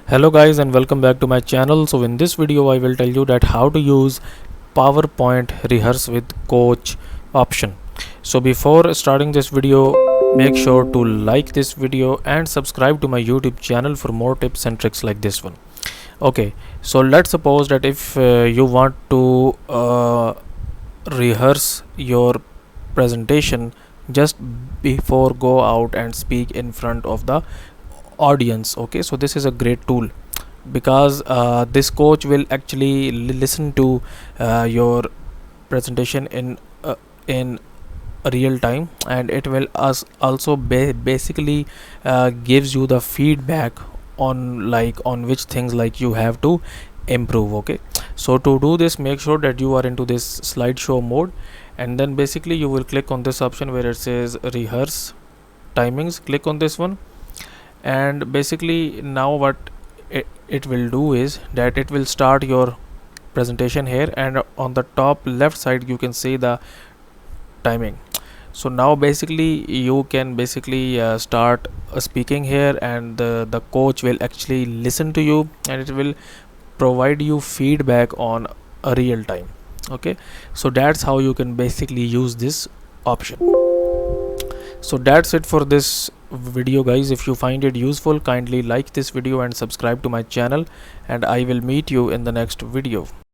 Hello guys and welcome back to my channel. So in this video I will tell you that how to use PowerPoint rehearse with coach option. So before starting this video, make sure to like this video and subscribe to my YouTube channel for more tips and tricks like this one. Okay, so let's suppose that if you want to rehearse your presentation just before go out and speak in front of the audience. Okay, so this is a great tool because this coach will actually listen to your presentation in real time, and it will also basically gives you the feedback on which things like you have to improve. Okay, so to do this, make sure that you are into this slideshow mode, and then basically you will click on this option where it says rehearse timings. Click on this one, and basically now what it will do is that it will start your presentation here, and on the top left side you can see the timing. So now basically you can basically start speaking here, and the coach will actually listen to you and it will provide you feedback on a real time. Okay, so that's how you can basically use this option. So that's it for this video guys. If you find it useful, kindly like this video and subscribe to my channel, and I will meet you in the next video.